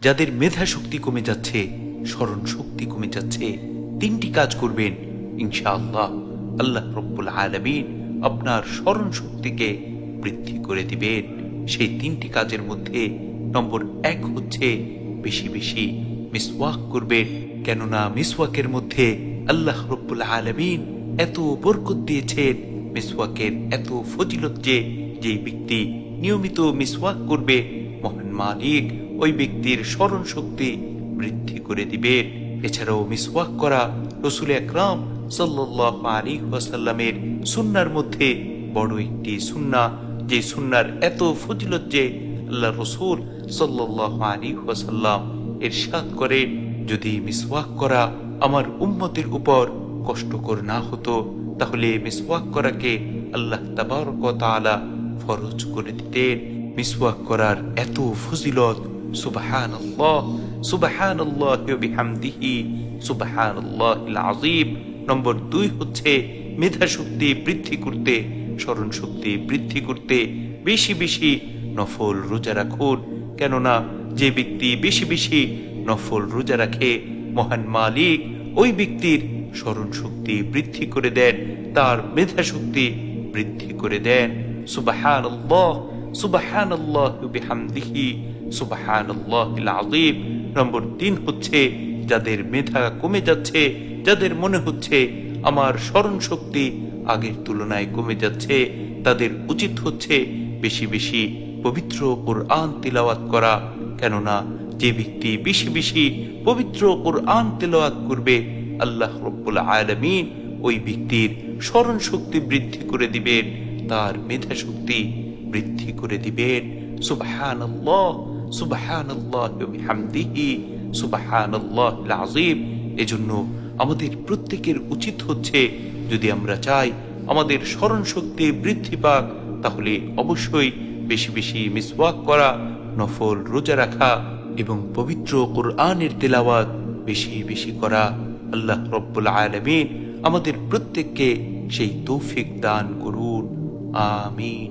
যাদের মেধা শক্তি কমে যাচ্ছে, স্মরণ শক্তি কমে যাচ্ছে, তিনটি কাজ করবেন, ইনশাআল্লাহ আল্লাহ রব্বুল আলামিন আপনার স্মরণ শক্তিকে বৃদ্ধি করে দিবেন। সেই তিনটি কাজের মধ্যে নম্বর 1 হচ্ছে বেশি বেশি মিসওয়াক করবেন। কেননা মিসওয়াকের মধ্যে আল্লাহ রব্বুল আলামিন এত বরকত দিয়েছেন, মিসওয়াকের এত ফজিলত যে যেই ব্যক্তি নিয়মিত মিসওয়াক করবে, মহান মালিক ওই ব্যক্তির স্মরণ শক্তি বৃদ্ধি করে দিবেন। এছাড়াও মিসওয়াক করা রাসূল আকরাম সাল্লাল্লাহু আলাইহি ওয়াসাল্লামের সুন্নাহর মধ্যে বড় একটি সুন্নাহ, যে সুন্নাহর এত ফজিলত যে আল্লাহ রাসূল সাল্লাল্লাহু আলাইহি ওয়াসাল্লাম ইরশাদ করেন, যদি মিসওয়াক করা আমার উম্মতের উপর কষ্টকর না হতো তাহলে মিসওয়াক করাকে আল্লাহ তাবারক ওয়া তাআলা ফরজ করে দিতেন। মিসওয়াক করার এত ফজিলত, সুবহানাল্লাহ সুবহানাল্লাহি ওয়া বিহামদিহি সুবহানাল্লাহিল আযীম। নম্বর 2 হচ্ছে মেধা শক্তি বৃদ্ধি করতে, স্মরণ শক্তি বৃদ্ধি করতে বেশি বেশি নফল রোজা রাখুন। কেননা যে ব্যক্তি বেশি বেশি নফল রোজা রাখে, মহান মালিক ওই ব্যক্তির স্মরণ শক্তি বৃদ্ধি করে দেন, তার মেধা শক্তি বৃদ্ধি করে দেন। সুবহানাল্লাহ সুবহানাল্লাহি ওয়া বিহামদিহি সুবহানাল্লাহিল আযীম। নম্বর 3 হচ্ছে যাদের মেধা কমে যাচ্ছে, যাদের মনে হচ্ছে আমার স্মরণ শক্তি আগের তুলনায় কমে যাচ্ছে, তাদের উচিত হচ্ছে বেশি বেশি পবিত্র কুরআন তিলাওয়াত করা। কেননা যে ব্যক্তি বেশি বেশি পবিত্র কুরআন তিলাওয়াত করবে, আল্লাহ রব্বুল আলামিন ওই ব্যক্তির স্মরণ শক্তি বৃদ্ধি করে দিবেন, তার মেধা শক্তি বৃদ্ধি করে দিবেন। সুবহানাল্লাহ সুবহানাল্লাহি ওয়া বিহামদিহি সুবহানাল্লাহিল আযীম। এজন্য আমাদের প্রত্যেকের উচিত হচ্ছে, যদি আমরা চাই আমাদের স্মরণ শক্তি বৃদ্ধি পাক, তাহলে অবশ্যই বেশি বেশি মিসওয়াক করা, নফল রোজা রাখা এবং পবিত্র কুরআনের তেলাওয়াত বেশি বেশি করা। আল্লাহ রব্বুল আলামিন আমাদের প্রত্যেককে সেই তৌফিক দান করুন। আমিন।